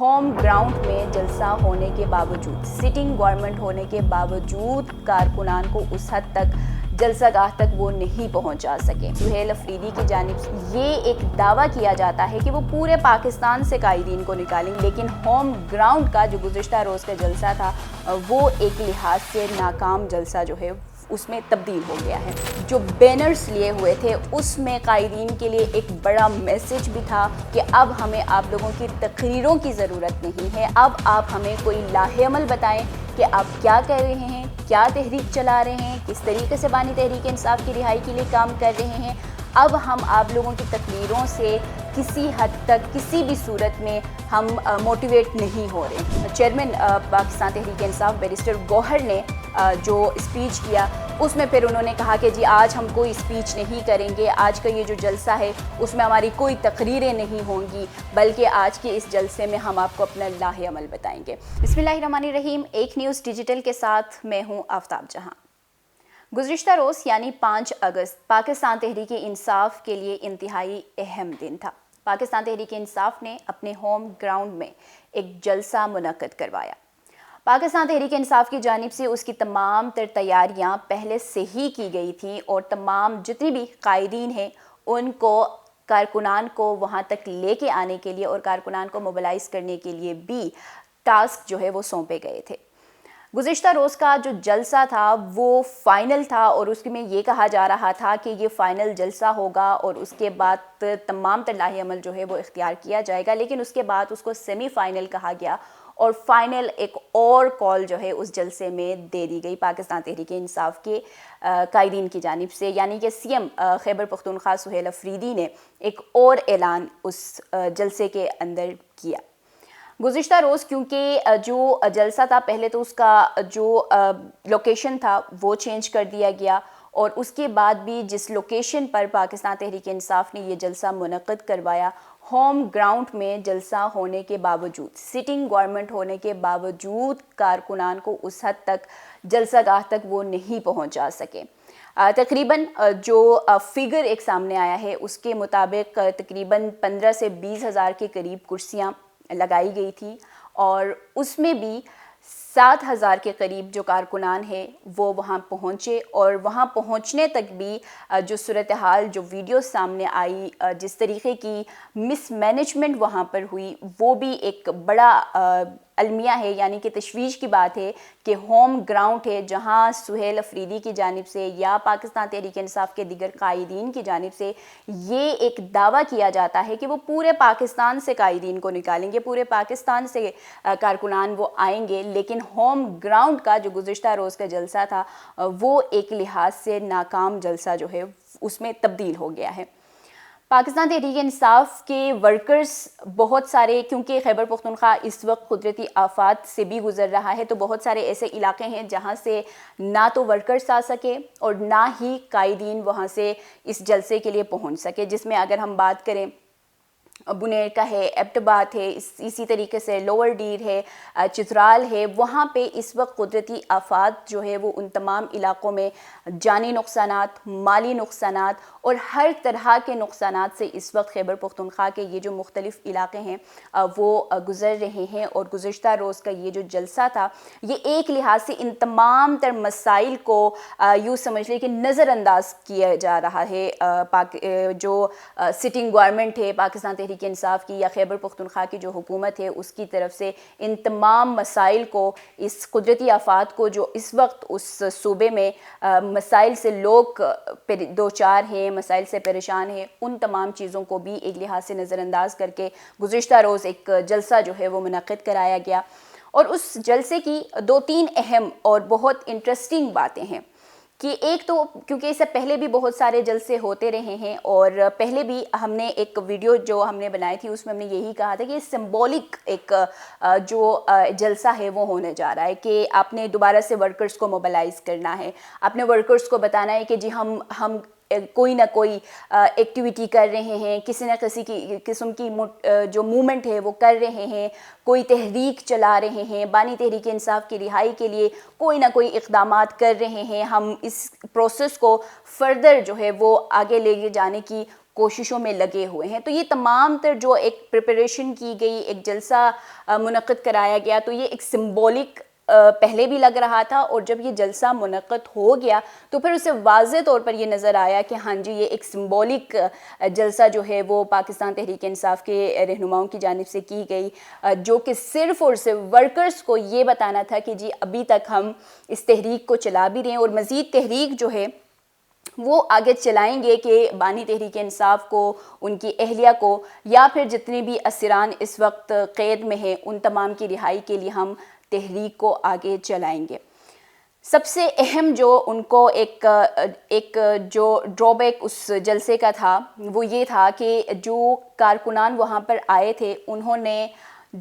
Home ground میں جلسہ ہونے کے باوجود، سٹنگ گورنمنٹ ہونے کے باوجود کارکنان کو اس حد تک جلسہ گاہ تک وہ نہیں پہنچا سکے۔ سہیل افریدی کی جانب سے یہ ایک دعویٰ کیا جاتا ہے کہ وہ پورے پاکستان سے قائدین کو نکالیں، لیکن ہوم گراؤنڈ کا جو گزشتہ روز کا جلسہ تھا وہ ایک لحاظ سے ناکام جلسہ جو ہے اس میں تبدیل ہو گیا ہے۔ جو بینرز لیے ہوئے تھے اس میں قائدین کے لیے ایک بڑا میسج بھی تھا کہ اب ہمیں آپ لوگوں کی تقریروں کی ضرورت نہیں ہے، اب آپ ہمیں کوئی لاہ عمل بتائیں کہ آپ کیا کر رہے ہیں، کیا تحریک چلا رہے ہیں، کس طریقے سے بانی تحریک انصاف کی رہائی کے لیے کام کر رہے ہیں۔ اب ہم آپ لوگوں کی تقریروں سے کسی حد تک کسی بھی صورت میں ہم موٹیویٹ نہیں ہو رہے ہیں۔ چیئرمین پاکستان تحریک انصاف بیرسٹر گوہر نے جو اسپیچ کیا اس میں پھر انہوں نے کہا کہ جی آج ہم کوئی اسپیچ نہیں کریں گے، آج کا یہ جو جلسہ ہے اس میں ہماری کوئی تقریریں نہیں ہوں گی، بلکہ آج کے اس جلسے میں ہم آپ کو اپنا لاہ عمل بتائیں گے۔ بسم اللہ الرحمن الرحیم، ایک نیوز ڈیجیٹل کے ساتھ میں ہوں آفتاب جہاں۔ گزشتہ روز یعنی 5 اگست پاکستان تحریک انصاف کے لیے انتہائی اہم دن تھا۔ پاکستان تحریک انصاف نے اپنے ہوم گراؤنڈ میں ایک جلسہ منعقد کروایا۔ پاکستان تحریک انصاف کی جانب سے اس کی تمام تر تیاریاں پہلے سے ہی کی گئی تھیں اور تمام جتنی بھی قائدین ہیں ان کو کارکنان کو وہاں تک لے کے آنے کے لیے اور کارکنان کو موبلائز کرنے کے لیے بھی ٹاسک جو ہے وہ سونپے گئے تھے۔ گزشتہ روز کا جو جلسہ تھا وہ فائنل تھا اور اس میں یہ کہا جا رہا تھا کہ یہ فائنل جلسہ ہوگا اور اس کے بعد تمام تر لاہ عمل جو ہے وہ اختیار کیا جائے گا، لیکن اس کے بعد اس کو سیمی فائنل کہا گیا اور فائنل ایک اور کال جو ہے اس جلسے میں دے دی گئی پاکستان تحریک انصاف کے قائدین کی جانب سے، یعنی کہ سی ایم خیبر پختونخوا سہیل افریدی نے ایک اور اعلان اس جلسے کے اندر کیا۔ گزشتہ روز کیونکہ جو جلسہ تھا پہلے تو اس کا جو لوکیشن تھا وہ چینج کر دیا گیا اور اس کے بعد بھی جس لوکیشن پر پاکستان تحریک انصاف نے یہ جلسہ منعقد کروایا، ہوم گراؤنڈ میں جلسہ ہونے کے باوجود، سٹنگ گورنمنٹ ہونے کے باوجود کارکنان کو اس حد تک جلسہ گاہ تک وہ نہیں پہنچا سکے۔ تقریباً جو فگر ایک سامنے آیا ہے اس کے مطابق تقریباً 15 سے 20 ہزار کے قریب کرسیاں لگائی گئی تھی اور اس میں بھی 7,000 کے قریب جو کارکنان ہیں وہ وہاں پہنچے اور وہاں پہنچنے تک بھی جو صورتحال جو ویڈیو سامنے آئی، جس طریقے کی مس مینجمنٹ وہاں پر ہوئی وہ بھی ایک بڑا المیہ ہے، یعنی کہ تشویش کی بات ہے کہ ہوم گراؤنڈ ہے جہاں سہیل افریدی کی جانب سے یا پاکستان تحریک انصاف کے دیگر قائدین کی جانب سے یہ ایک دعویٰ کیا جاتا ہے کہ وہ پورے پاکستان سے قائدین کو نکالیں گے، پورے پاکستان سے کارکنان وہ آئیں گے، لیکن ہوم گراؤنڈ کا جو گزشتہ روز کا جلسہ تھا وہ ایک لحاظ سے ناکام جلسہ جو ہے اس میں تبدیل ہو گیا ہے۔ پاکستان تحریک انصاف کے ورکرز بہت سارے، کیونکہ خیبر پختونخوا اس وقت قدرتی آفات سے بھی گزر رہا ہے تو بہت سارے ایسے علاقے ہیں جہاں سے نہ تو ورکرز آ سکے اور نہ ہی قائدین وہاں سے اس جلسے کے لیے پہنچ سکے، جس میں اگر ہم بات کریں بنیر کا ہے، ایبٹباد ہے، اسی طریقے سے لوور ڈیر ہے، چترال ہے، وہاں پہ اس وقت قدرتی آفات جو ہے وہ ان تمام علاقوں میں جانی نقصانات، مالی نقصانات اور ہر طرح کے نقصانات سے اس وقت خیبر پختونخوا کے یہ جو مختلف علاقے ہیں وہ گزر رہے ہیں اور گزشتہ روز کا یہ جو جلسہ تھا یہ ایک لحاظ سے ان تمام تر مسائل کو یوں سمجھ لیں کہ نظر انداز کیا جا رہا ہے۔ جو سٹنگ گورنمنٹ ہے پاکستان تحریک انصاف کی یا خیبر پختونخوا کی جو حکومت ہے اس کی طرف سے ان تمام مسائل کو، اس قدرتی آفات کو جو اس وقت اس صوبے میں مسائل سے لوگ دوچار ہیں، مسائل سے پریشان ہیں، ان تمام چیزوں کو بھی ایک لحاظ سے نظر انداز کر کے گزشتہ روز ایک جلسہ جو ہے وہ منعقد کرایا گیا اور اس جلسے کی 2-3 اہم اور بہت انٹرسٹنگ باتیں ہیں کہ ایک تو کیونکہ اس سے پہلے بھی بہت سارے جلسے ہوتے رہے ہیں اور پہلے بھی ہم نے ایک ویڈیو جو ہم نے بنائی تھی اس میں ہم نے یہی کہا تھا کہ سمبولک ایک جو جلسہ ہے وہ ہونے جا رہا ہے کہ آپ نے دوبارہ سے ورکرز کو موبلائز کرنا ہے، آپ نے ورکرز کو بتانا ہے کہ جی ہم کوئی نہ کوئی ایکٹیویٹی کر رہے ہیں، کسی نہ کسی قسم کی جو موومنٹ ہے وہ کر رہے ہیں، کوئی تحریک چلا رہے ہیں، بانی تحریک انصاف کی رہائی کے لیے کوئی نہ کوئی اقدامات کر رہے ہیں، ہم اس پروسیس کو فردر جو ہے وہ آگے لے جانے کی کوششوں میں لگے ہوئے ہیں. تو یہ تمام تر جو ایک پریپریشن کی گئی, ایک جلسہ منعقد کرایا گیا, تو یہ ایک سمبولک پہلے بھی لگ رہا تھا, اور جب یہ جلسہ منعقد ہو گیا تو پھر اسے واضح طور پر یہ نظر آیا کہ ہاں جی یہ ایک سمبولک جلسہ جو ہے وہ پاکستان تحریک انصاف کے رہنماؤں کی جانب سے کی گئی, جو کہ صرف اور صرف ورکرز کو یہ بتانا تھا کہ جی ابھی تک ہم اس تحریک کو چلا بھی رہے ہیں, اور مزید تحریک جو ہے وہ آگے چلائیں گے کہ بانی تحریک انصاف کو, ان کی اہلیہ کو, یا پھر جتنے بھی اسیران اس وقت قید میں ہیں ان تمام کی رہائی کے لیے ہم تحریک کو آگے چلائیں گے. سب سے اہم جو ان کو ایک جو ڈرا بیک اس جلسے کا تھا وہ یہ تھا کہ جو کارکنان وہاں پر آئے تھے انہوں نے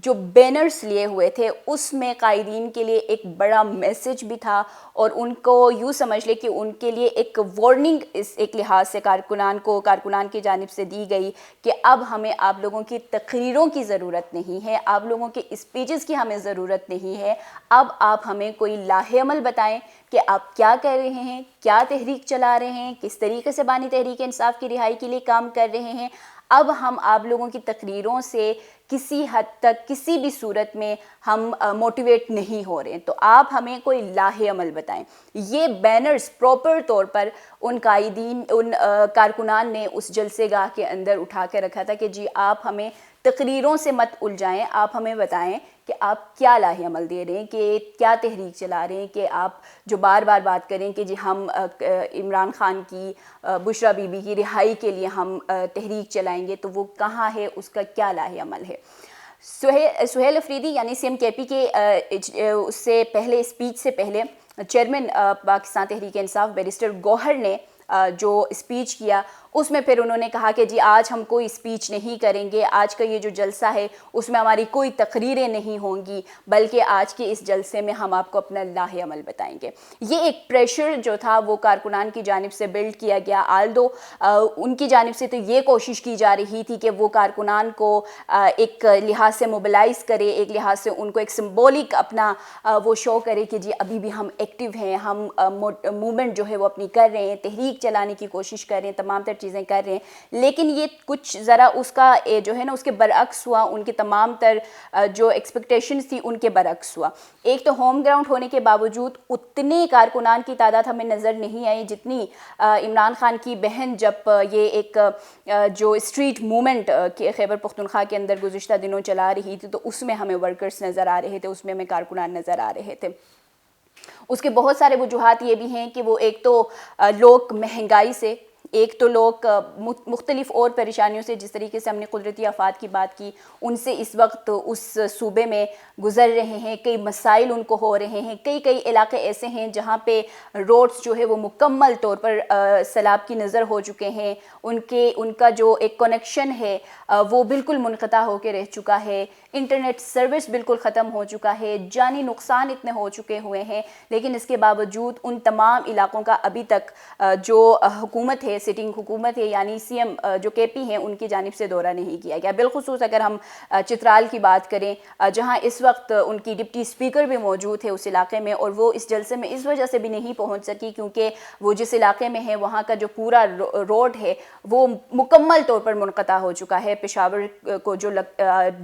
جو بینرز لیے ہوئے تھے اس میں قائدین کے لیے ایک بڑا میسج بھی تھا, اور ان کو یوں سمجھ لے کہ ان کے لیے ایک وارننگ اس ایک لحاظ سے کارکنان کی جانب سے دی گئی کہ اب ہمیں آپ لوگوں کی تقریروں کی ضرورت نہیں ہے, آپ لوگوں کے اسپیچز کی ہمیں ضرورت نہیں ہے, اب آپ ہمیں کوئی لاہ عمل بتائیں کہ آپ کیا کر رہے ہیں, کیا تحریک چلا رہے ہیں, کس طریقے سے بانی تحریک انصاف کی رہائی کے لیے کام کر رہے ہیں. اب ہم آپ لوگوں کی تقریروں سے کسی حد تک کسی بھی صورت میں ہم موٹیویٹ نہیں ہو رہے ہیں, تو آپ ہمیں کوئی لاہ عمل بتائیں. یہ بینرز پراپر طور پر ان کارکنان نے اس جلسے گاہ کے اندر اٹھا کے رکھا تھا کہ جی آپ ہمیں تقریروں سے مت الجھائیں, آپ ہمیں بتائیں کہ آپ کیا لاہ عمل دے رہے ہیں, کہ کیا تحریک چلا رہے ہیں, کہ آپ جو بار بار بات کریں کہ جی ہم عمران خان کی, بشرا بی بی کی رہائی کے لیے ہم تحریک چلائیں گے, تو وہ کہاں ہے, اس کا کیا لاہ عمل ہے. سہیل افریدی یعنی سی ایم کے پی کے اس سے پہلے اسپیچ سے پہلے چیئرمین پاکستان تحریک انصاف بیرسٹر گوہر نے جو اسپیچ کیا اس میں پھر انہوں نے کہا کہ جی آج ہم کوئی اسپیچ نہیں کریں گے, آج کا یہ جو جلسہ ہے اس میں ہماری کوئی تقریریں نہیں ہوں گی, بلکہ آج کے اس جلسے میں ہم آپ کو اپنا لاہ عمل بتائیں گے. یہ ایک پریشر جو تھا وہ کارکنان کی جانب سے بلڈ کیا گیا, آلدو ان کی جانب سے تو یہ کوشش کی جا رہی تھی کہ وہ کارکنان کو ایک لحاظ سے موبلائز کرے, ایک لحاظ سے ان کو ایک سمبولک اپنا وہ شو کرے کہ جی ابھی بھی ہم ایکٹیو ہیں, ہم موومنٹ جو ہے وہ اپنی کر رہے ہیں, تحریک چلانے کی کوشش کر رہے ہیں, تمام تر چیزیں کر رہے ہیں. لیکن یہ کچھ ذرا اس کا جو ہے نا اس کے برعکس ہوا, ان کے تمام تر جو ایکسپیکٹیشنز تھی ان کے برعکس ہوا. ایک تو ہوم گراؤنڈ ہونے کے باوجود اتنے کارکنان کی تعداد ہمیں نظر نہیں آئی جتنی عمران خان کی بہن جب یہ ایک جو اسٹریٹ موومنٹ خیبر پختونخوا کے اندر گزشتہ دنوں چلا رہی تھی, تو اس میں ہمیں ورکرز نظر آ رہے تھے, اس میں ہمیں کارکنان نظر آ رہے تھے. اس کے بہت سارے وجوہات یہ بھی ہیں کہ وہ ایک تو لوگ مہنگائی سے, ایک تو لوگ مختلف اور پریشانیوں سے, جس طریقے سے ہم نے قدرتی آفات کی بات کی, ان سے اس وقت اس صوبے میں گزر رہے ہیں, کئی مسائل ان کو ہو رہے ہیں, کئی علاقے ایسے ہیں جہاں پہ روڈز جو ہے وہ مکمل طور پر سیلاب کی نظر ہو چکے ہیں, ان کا جو ایک کنیکشن ہے وہ بالکل منقطع ہو کے رہ چکا ہے, انٹرنیٹ سروس بالکل ختم ہو چکا ہے, جانی نقصان اتنے ہو چکے ہوئے ہیں. لیکن اس کے باوجود ان تمام علاقوں کا ابھی تک جو حکومت ہے, سٹنگ حکومت ہے, یعنی سی ایم جو کے پی ہیں, ان کی جانب سے دورہ نہیں کیا گیا. بالخصوص اگر ہم چترال کی بات کریں جہاں اس وقت ان کی ڈپٹی اسپیکر بھی موجود ہے اس علاقے میں, اور وہ اس جلسے میں اس وجہ سے بھی نہیں پہنچ سکی کیونکہ وہ جس علاقے میں ہے وہاں کا جو پورا روڈ ہے وہ مکمل طور پر منقطع ہو چکا ہے. پشاور کو جو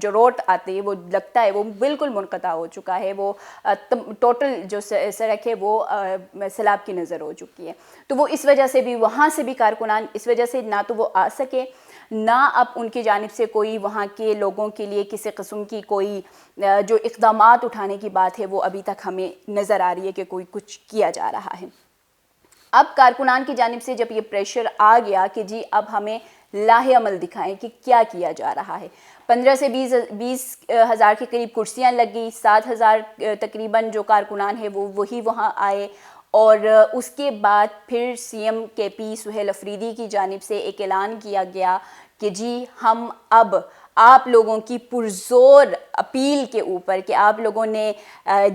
روڈ آتی ہے وہ لگتا ہے وہ بالکل منقطع ہو چکا ہے, وہ ٹوٹل جو سڑک ہے وہ سیلاب کی نظر ہو چکی ہے. تو وہ اس وجہ سے بھی وہاں سے بھی کارکنان اس وجہ سے نہ تو وہ آ سکے, نہ اب ان کی جانب سے کوئی وہاں کے لوگوں کے لیے کسی قسم کی کوئی جو اقدامات اٹھانے کی بات ہے وہ ابھی تک ہمیں نظر آ رہی ہے کہ کوئی کچھ کیا جا رہا ہے. اب کارکنان کی جانب سے جب یہ پریشر آ گیا کہ جی اب ہمیں لاہ عمل دکھائیں کہ کیا کیا جا رہا ہے, 15 سے 20 ہزار کے قریب کرسیاں لگ گئی, 7,000 تقریباً جو کارکنان ہیں وہ وہی وہاں آئے, اور اس کے بعد پھر سی ایم کے پی سہیل افریدی کی جانب سے ایک اعلان کیا گیا کہ جی ہم اب آپ لوگوں کی پرزور اپیل کے اوپر کہ آپ لوگوں نے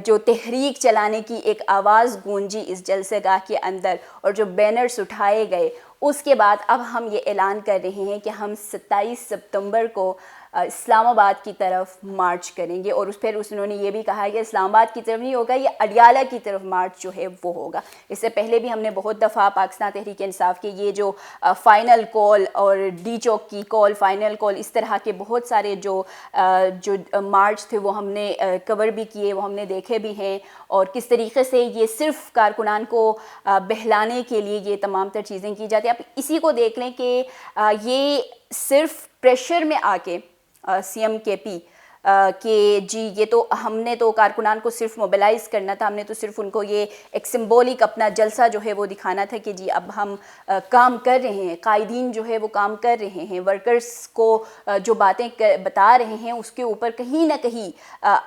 جو تحریک چلانے کی ایک آواز گونجی اس جلسے گاہ کے اندر اور جو بینرز اٹھائے گئے, اس کے بعد اب ہم یہ اعلان کر رہے ہیں کہ ہم 27 ستمبر کو اسلام آباد کی طرف مارچ کریں گے، اور پھر انہوں نے یہ بھی کہا کہ اسلام آباد کی طرف نہیں ہوگا، یہ اڈیالہ کی طرف مارچ جو ہے وہ ہوگا۔ اس سے پہلے بھی ہم نے بہت دفعہ پاکستان تحریک انصاف کے یہ جو فائنل کال اور ڈی چوک کی کال، فائنل کال، اس طرح کے بہت سارے جو مارچ تھے وہ ہم نے کور بھی کیے، وہ ہم نے دیکھے بھی ہیں، اور کس طریقے سے یہ صرف کارکنان کو بہلانے کے لیے یہ تمام تر چیزیں کی جاتی ہیں۔ آپ اسی کو دیکھ لیں کہ یہ صرف پریشر میں آ کے سی ایم کے پی کہ جی یہ تو ہم نے تو کارکنان کو صرف موبلائز کرنا تھا، ہم نے تو صرف ان کو یہ ایک سمبولک اپنا جلسہ جو ہے وہ دکھانا تھا کہ جی اب ہم کام کر رہے ہیں، قائدین جو ہے وہ کام کر رہے ہیں، ورکرز کو جو باتیں بتا رہے ہیں اس کے اوپر کہیں نہ کہیں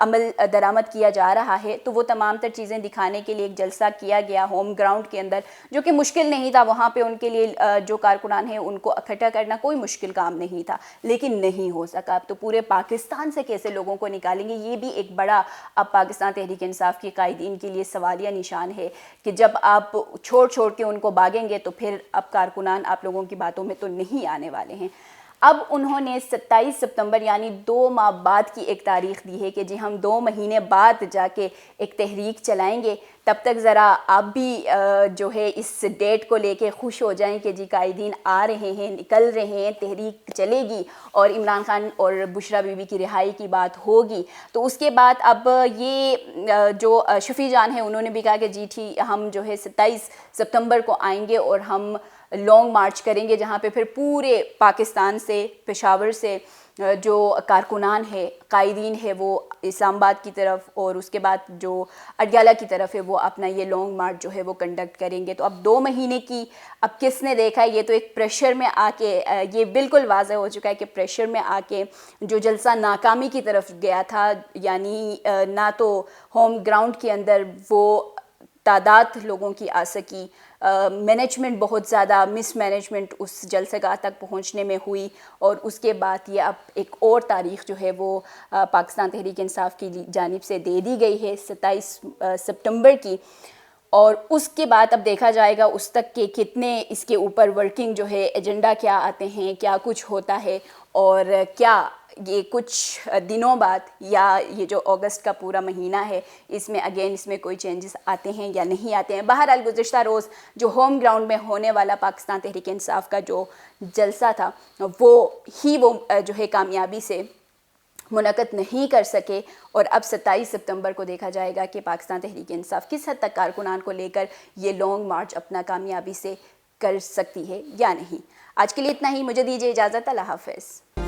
عمل درآمد کیا جا رہا ہے، تو وہ تمام تر چیزیں دکھانے کے لیے ایک جلسہ کیا گیا ہوم گراؤنڈ کے اندر، جو کہ مشکل نہیں تھا۔ وہاں پہ ان کے لیے جو کارکنان ہیں ان کو اکٹھا کرنا کوئی مشکل کام نہیں تھا، لیکن نہیں ہو سکا۔ اب تو پورے پاکستان سے کیسے لوگوں کو نکالیں گے، یہ بھی ایک بڑا اب پاکستان تحریک انصاف کے قائدین کے لیے سوالیہ نشان ہے کہ جب آپ چھوڑ کے ان کو بھاگیں گے تو پھر اب کارکنان آپ لوگوں کی باتوں میں تو نہیں آنے والے ہیں۔ اب انہوں نے 27 ستمبر یعنی 2 ماہ بعد کی ایک تاریخ دی ہے کہ جی ہم 2 مہینے بعد جا کے ایک تحریک چلائیں گے، تب تک ذرا آپ بھی جو ہے اس ڈیٹ کو لے کے خوش ہو جائیں کہ جی قائدین آ رہے ہیں، نکل رہے ہیں، تحریک چلے گی اور عمران خان اور بشریٰ بی بی کی رہائی کی بات ہوگی۔ تو اس کے بعد اب یہ جو شفیع جان ہیں انہوں نے بھی کہا کہ جی ٹھیک ہم جو ہے 27 ستمبر کو آئیں گے اور ہم لانگ مارچ کریں گے، جہاں پہ پھر پورے پاکستان سے، پشاور سے جو کارکنان ہے، قائدین ہے، وہ اسلام آباد کی طرف اور اس کے بعد جو اڈیالہ کی طرف ہے وہ اپنا یہ لانگ مارچ جو ہے وہ کنڈکٹ کریں گے۔ تو اب 2 مہینے کی اب کس نے دیکھا ہے، یہ تو ایک پریشر میں آ کے یہ بالکل واضح ہو چکا ہے کہ پریشر میں آ کے جو جلسہ ناکامی کی طرف گیا تھا، یعنی نہ تو ہوم گراؤنڈ کے اندر وہ تعداد لوگوں کی آ سکی، مینجمنٹ بہت زیادہ مس مینجمنٹ اس جلسہ گاہ تک پہنچنے میں ہوئی، اور اس کے بعد یہ اب ایک اور تاریخ جو ہے وہ پاکستان تحریک انصاف کی جانب سے دے دی گئی ہے 27 ستمبر کی، اور اس کے بعد اب دیکھا جائے گا اس تک کہ کتنے اس کے اوپر ورکنگ جو ہے ایجنڈا کیا آتے ہیں، کیا کچھ ہوتا ہے، اور کیا یہ کچھ دنوں بعد یا یہ جو اگست کا پورا مہینہ ہے اس میں اگین اس میں کوئی چینجز آتے ہیں یا نہیں آتے ہیں۔ بہرحال گزشتہ روز جو ہوم گراؤنڈ میں ہونے والا پاکستان تحریک انصاف کا جو جلسہ تھا وہ جو ہے کامیابی سے منعقد نہیں کر سکے، اور اب 27 ستمبر کو دیکھا جائے گا کہ پاکستان تحریک انصاف کس حد تک کارکنان کو لے کر یہ لانگ مارچ اپنا کامیابی سے کر سکتی ہے یا نہیں۔ آج کے لیے اتنا ہی، مجھے دیجیے اجازت، اللہ حافظ۔